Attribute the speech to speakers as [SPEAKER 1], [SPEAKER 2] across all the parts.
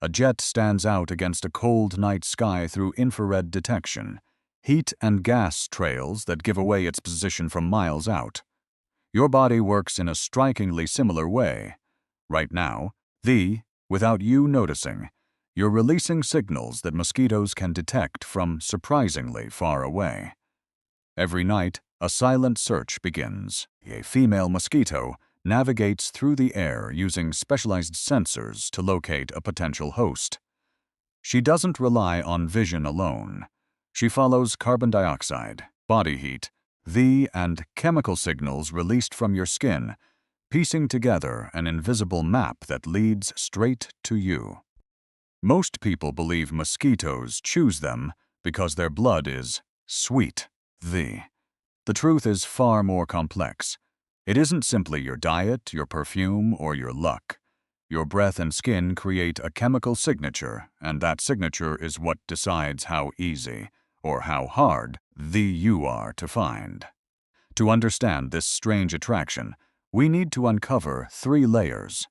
[SPEAKER 1] A jet stands out against a cold night sky through infrared detection, heat and gas trails that give away its position from miles out. Your body works in a strikingly similar way. Right now, without you noticing, you're releasing signals that mosquitoes can detect from surprisingly far away. Every night, a silent search begins. A female mosquito navigates through the air using specialized sensors to locate a potential host. She doesn't rely on vision alone. She follows carbon dioxide, body heat, and chemical signals released from your skin, piecing together an invisible map that leads straight to you. Most people believe mosquitoes choose them because their blood is sweet. The truth is far more complex. It isn't simply your diet, your perfume, or your luck. Your breath and skin create a chemical signature, and that signature is what decides how easy or how hard you are to find. To understand this strange attraction, we need to uncover 3 layers: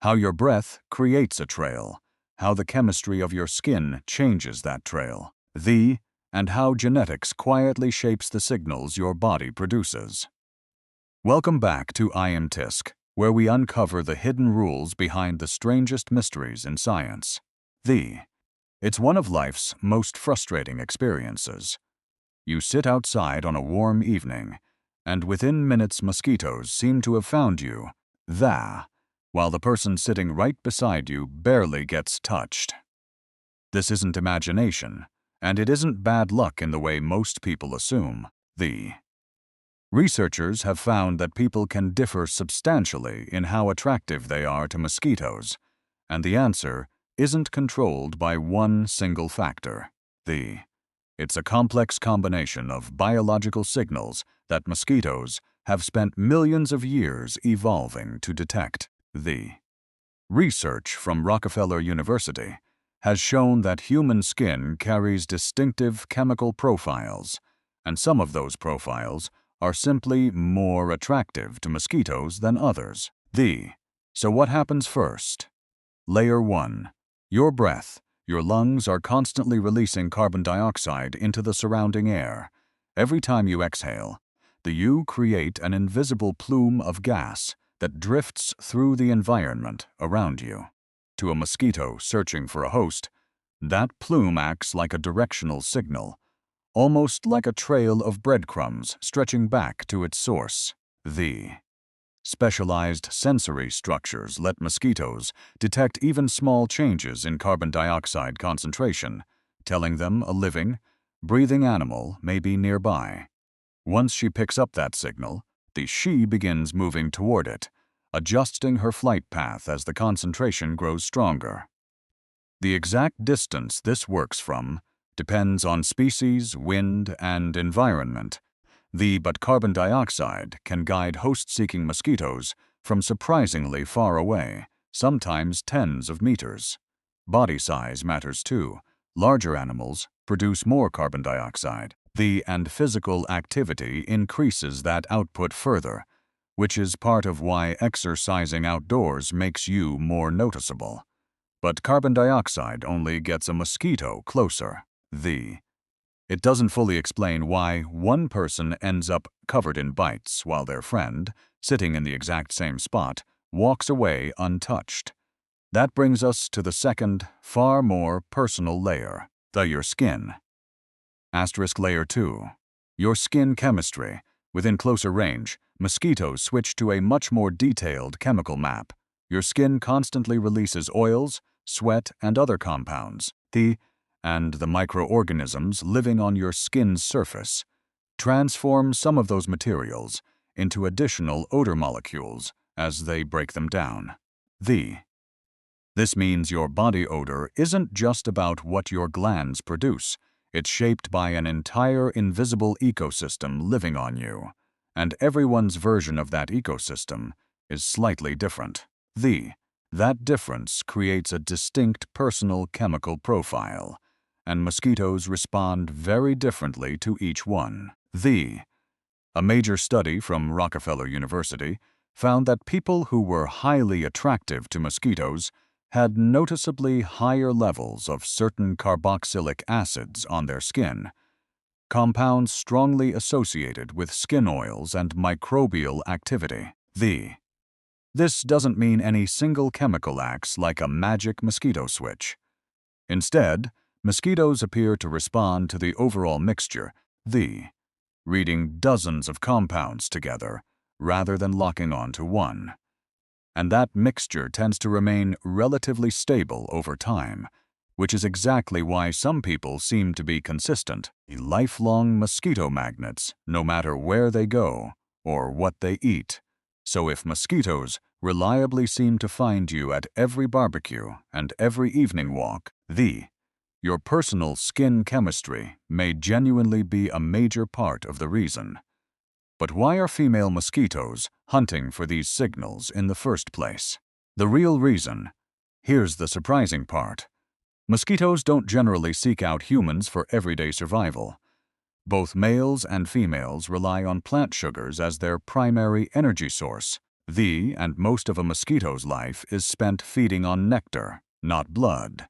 [SPEAKER 1] how your breath creates a trail, how the chemistry of your skin changes that trail, and how genetics quietly shapes the signals your body produces. Welcome back to Imtisk, where we uncover the hidden rules behind the strangest mysteries in science. It's one of life's most frustrating experiences. You sit outside on a warm evening, and within minutes mosquitoes seem to have found you, while the person sitting right beside you barely gets touched. This isn't imagination, and it isn't bad luck in the way most people assume. Researchers have found that people can differ substantially in how attractive they are to mosquitoes, and the answer isn't controlled by one single factor. It's a complex combination of biological signals that mosquitoes have spent millions of years evolving to detect. Research from Rockefeller University has shown that human skin carries distinctive chemical profiles, and some of those profiles are simply more attractive to mosquitoes than others. So what happens first? Layer 1. Your breath. Your lungs are constantly releasing carbon dioxide into the surrounding air. Every time you exhale, you create an invisible plume of gas that drifts through the environment around you. To a mosquito searching for a host, that plume acts like a directional signal, almost like a trail of breadcrumbs stretching back to its source. Specialized sensory structures let mosquitoes detect even small changes in carbon dioxide concentration, telling them a living, breathing animal may be nearby. Once she picks up that signal, she begins moving toward it, adjusting her flight path as the concentration grows stronger. The exact distance this works from depends on species, wind, and environment. But carbon dioxide can guide host-seeking mosquitoes from surprisingly far away, sometimes tens of meters. Body size matters too. Larger animals produce more carbon dioxide. And physical activity increases that output further, which is part of why exercising outdoors makes you more noticeable. But carbon dioxide only gets a mosquito closer. It doesn't fully explain why one person ends up covered in bites while their friend, sitting in the exact same spot, walks away untouched. That brings us to the second, far more personal layer, your skin. Layer 2. Your skin chemistry. Within closer range, mosquitoes switch to a much more detailed chemical map. Your skin constantly releases oils, sweat, and other compounds. And the microorganisms living on your skin's surface transform some of those materials into additional odor molecules as they break them down. This means your body odor isn't just about what your glands produce. It's shaped by an entire invisible ecosystem living on you, and everyone's version of that ecosystem is slightly different. That difference creates a distinct personal chemical profile, and mosquitoes respond very differently to each one. A major study from Rockefeller University found that people who were highly attractive to mosquitoes had noticeably higher levels of certain carboxylic acids on their skin, compounds strongly associated with skin oils and microbial activity. This doesn't mean any single chemical acts like a magic mosquito switch. Instead, mosquitoes appear to respond to the overall mixture, reading dozens of compounds together rather than locking onto one. And that mixture tends to remain relatively stable over time, which is exactly why some people seem to be consistent, lifelong mosquito magnets, no matter where they go or what they eat. So if mosquitoes reliably seem to find you at every barbecue and every evening walk, your personal skin chemistry may genuinely be a major part of the reason. But why are female mosquitoes hunting for these signals in the first place? The real reason? Here's the surprising part. Mosquitoes don't generally seek out humans for everyday survival. Both males and females rely on plant sugars as their primary energy source. And most of a mosquito's life is spent feeding on nectar, not blood.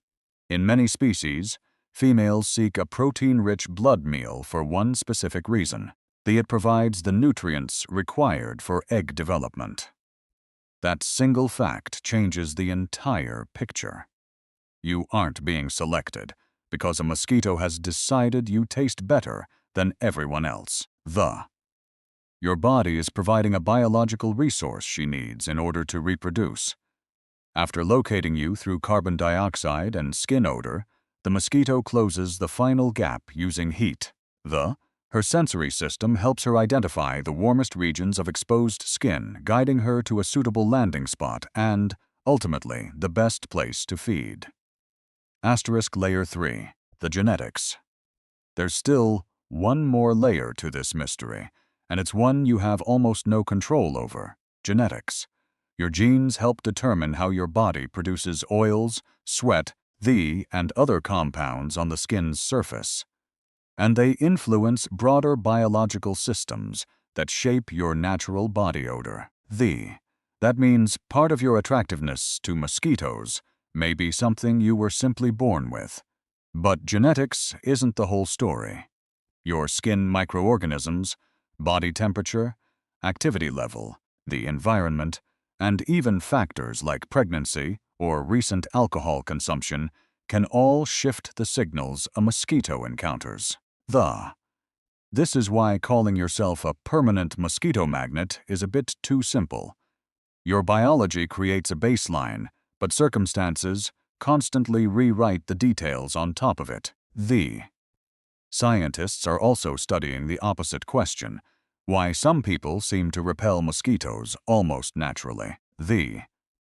[SPEAKER 1] In many species, females seek a protein-rich blood meal for one specific reason. It provides the nutrients required for egg development. That single fact changes the entire picture. You aren't being selected because a mosquito has decided you taste better than everyone else. Your body is providing a biological resource she needs in order to reproduce. After locating you through carbon dioxide and skin odor, the mosquito closes the final gap using heat. Her sensory system helps her identify the warmest regions of exposed skin, guiding her to a suitable landing spot and, ultimately, the best place to feed. Layer 3. The genetics. There's still one more layer to this mystery, and it's one you have almost no control over: genetics. Your genes help determine how your body produces oils, sweat, and other compounds on the skin's surface. And they influence broader biological systems that shape your natural body odor. That means part of your attractiveness to mosquitoes may be something you were simply born with. But genetics isn't the whole story. Your skin microorganisms, body temperature, activity level, the environment, and even factors like pregnancy or recent alcohol consumption can all shift the signals a mosquito encounters. This is why calling yourself a permanent mosquito magnet is a bit too simple. Your biology creates a baseline, but circumstances constantly rewrite the details on top of it. Scientists are also studying the opposite question: why some people seem to repel mosquitoes almost naturally.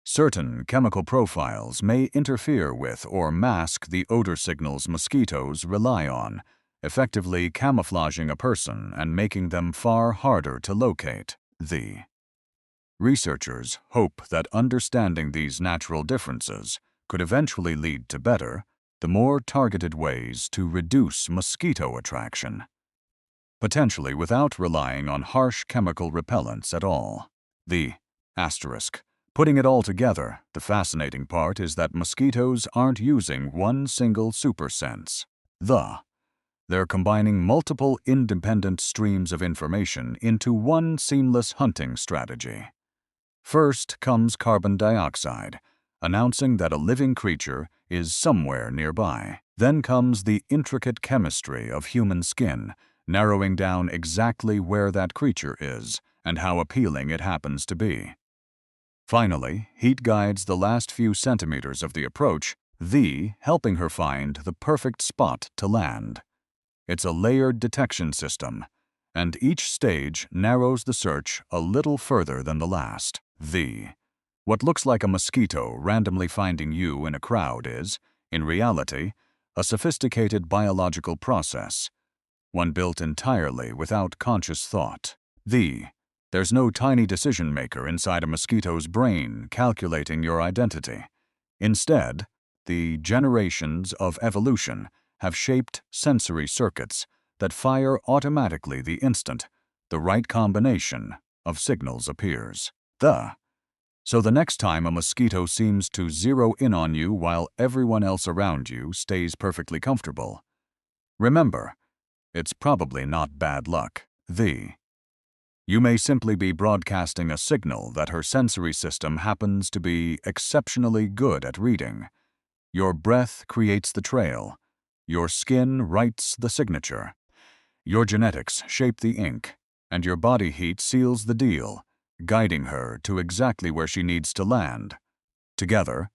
[SPEAKER 1] Certain chemical profiles may interfere with or mask the odor signals mosquitoes rely on, effectively camouflaging a person and making them far harder to locate. Researchers hope that understanding these natural differences could eventually lead to better, the more targeted ways to reduce mosquito attraction, potentially without relying on harsh chemical repellents at all. Putting it all together, the fascinating part is that mosquitoes aren't using one single super sense. They're combining multiple independent streams of information into one seamless hunting strategy. First comes carbon dioxide, announcing that a living creature is somewhere nearby. Then comes the intricate chemistry of human skin, narrowing down exactly where that creature is and how appealing it happens to be. Finally, heat guides the last few centimeters of the approach, helping her find the perfect spot to land. It's a layered detection system, and each stage narrows the search a little further than the last. What looks like a mosquito randomly finding you in a crowd is, in reality, a sophisticated biological process, one built entirely without conscious thought. There's no tiny decision maker inside a mosquito's brain calculating your identity. Instead, the generations of evolution have shaped sensory circuits that fire automatically the instant the right combination of signals appears. So the next time a mosquito seems to zero in on you while everyone else around you stays perfectly comfortable, remember, it's probably not bad luck. You may simply be broadcasting a signal that her sensory system happens to be exceptionally good at reading. Your breath creates the trail. Your skin writes the signature. Your genetics shape the ink, and your body heat seals the deal, guiding her to exactly where she needs to land. Together,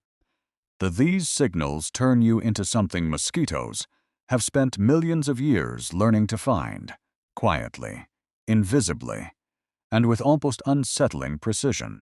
[SPEAKER 1] these signals turn you into something mosquitoes have spent millions of years learning to find, quietly, invisibly, and with almost unsettling precision.